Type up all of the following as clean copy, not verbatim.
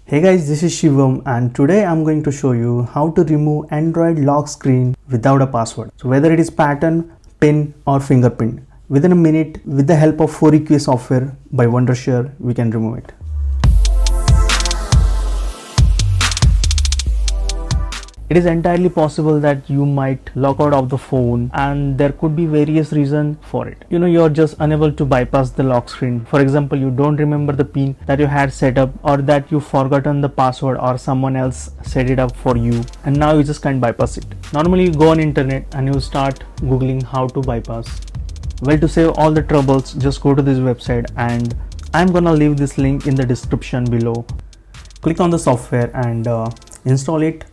Hey guys, this is Shivam and today I'm going to show you how to remove Android lock screen without a password. So whether it is pattern, pin or fingerprint, within a minute with the help of 4EQ software by Wondershare, we can remove it. It is entirely possible that you might log out of the phone and there could be various reasons for it. You're just unable to bypass the lock screen. For example, you don't remember the pin that you had set up, or that you forgotten the password or someone else set it up for you and now you just can't bypass it. Normally you go on internet and you start googling how to bypass. Well, to save all the troubles, just go to this website and I'm gonna leave this link in the description below. Click on the software and install it.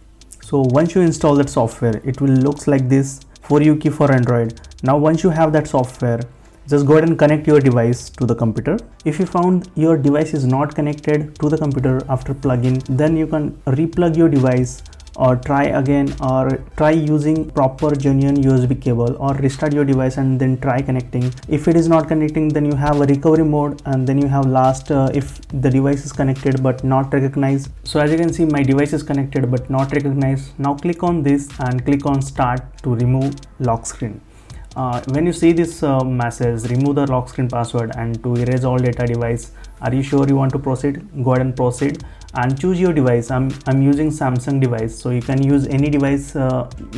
So once you install that software, it will looks like this, 4UKey for Android. Now once you have that software, just go ahead and connect your device to the computer. If you found your device is not connected to the computer after plugin, then you can replug your device or try again, or try using proper genuine USB cable, or restart your device and then try connecting. If it is not connecting, then you have a recovery mode, and then you have last if the device is connected but not recognized. So as you can see, my device is connected but not recognized. Now click on this and click on start to remove lock screen. When you see this message, remove the lock screen password and to erase all data device, are you sure you want to proceed? Go ahead and proceed and choose your device. I'm using Samsung device, so you can use any device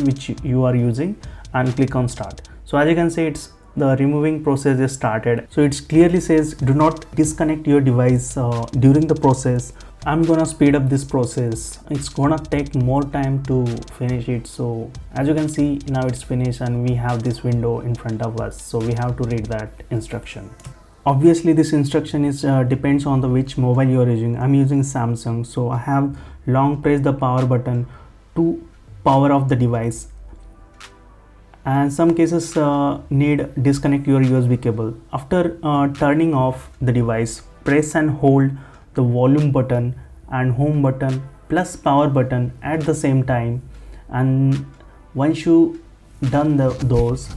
which you are using, and click on start. So as you can see, it's the removing process is started. So it clearly says do not disconnect your device during the process. I'm gonna speed up this process. It's gonna take more time to finish it. So as you can see, now it's finished and we have this window in front of us. So we have to read that instruction. Obviously this instruction is depends on the which mobile you are using. I'm using Samsung, so I have long press the power button to power off the device, and some cases need disconnect your USB cable. After turning off the device, press and hold the volume button and home button plus power button at the same time, and once you done those,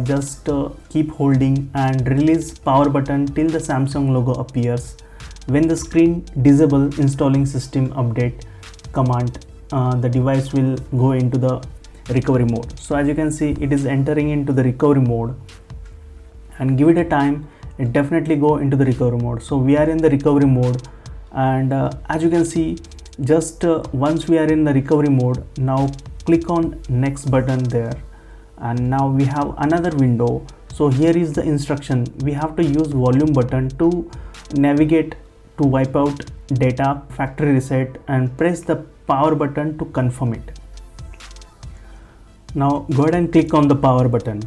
just keep holding and release power button till the Samsung logo appears. When the screen disable installing system update command, the device will go into the recovery mode. So as you can see, it is entering into the recovery mode, and give it a time, it definitely go into the recovery mode. So we are in the recovery mode, and as you can see, just once we are in the recovery mode, now click on next button there, and now we have another window. So here is the instruction. We have to use volume button to navigate to wipe out data, factory reset, and press the power button to confirm it. Now go ahead and click on the power button.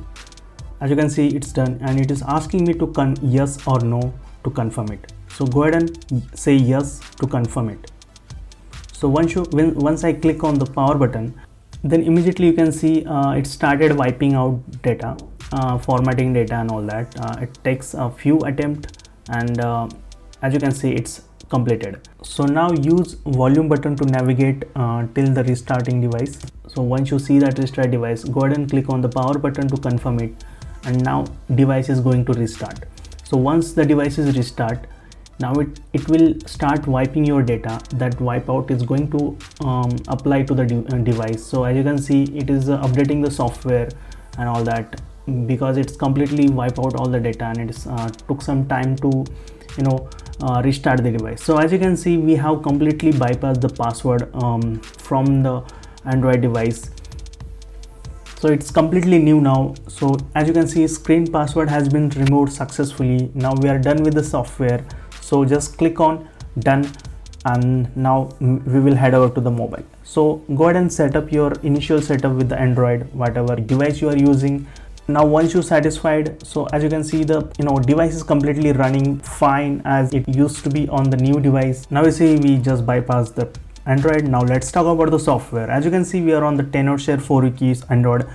As you can see, it's done, and it is asking me to yes or no to confirm it. So go ahead and say yes to confirm it. So once I click on the power button, then immediately you can see it started wiping out data, formatting data and all that. It takes a few attempts, and as you can see, it's completed. So now use volume button to navigate till the restarting device. So once you see that restart device, go ahead and click on the power button to confirm it, and now device is going to restart. So once the device is restart, now it will start wiping your data. That wipeout is going to apply to the device. So as you can see, it is updating the software and all that, because it's completely wipe out all the data, and it took some time to restart the device. So as you can see, we have completely bypassed the password from the Android device. So it's completely new now. So as you can see, screen password has been removed successfully. Now we are done with the software. So just click on done, and now we will head over to the mobile. So go ahead and set up your initial setup with the Android, whatever device you are using. Now once you're satisfied, so as you can see, the device is completely running fine as it used to be on the new device. Now you see, we just bypassed the Android. Now let's talk about the software. As you can see, we are on the Tenorshare 4UKey Android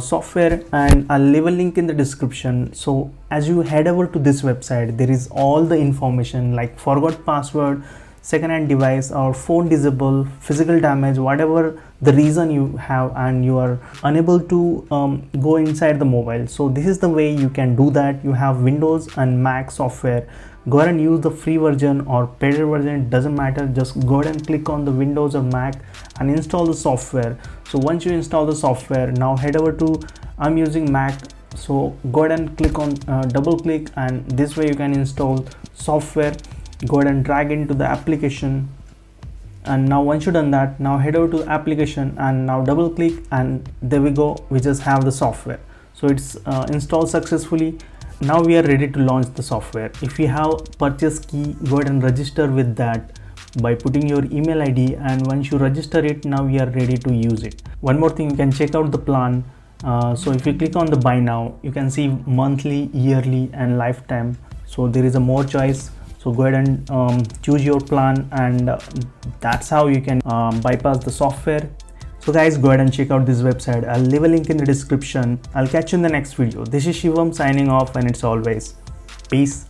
software, and I'll leave a link in the description. So as you head over to this website, there is all the information like forgot password, second-hand device, or phone disable, physical damage, whatever the reason you have and you are unable to go inside the mobile. So this is the way you can do that. You have Windows and Mac software. go ahead and use the free version or paid version, it doesn't matter. Just go ahead and click on the Windows or Mac and install the software. So once you install the software, now head over to, I'm using Mac, so go ahead and click on double click, and this way you can install software. Go ahead and drag into the application, and now once you've done that, now head over to application and now double click, and there we go, we just have the software. So it's installed successfully. Now we are ready to launch the software. If you have purchase key, go ahead and register with that by putting your email ID, and once you register it, now we are ready to use it. One more thing, you can check out the plan. So if you click on the buy now, you can see monthly, yearly and lifetime. So there is a more choice. So go ahead and choose your plan, and that's how you can bypass the software. So guys, go ahead and check out this website. I'll leave a link in the description. I'll catch you in the next video. This is Shivam signing off, and it's always peace.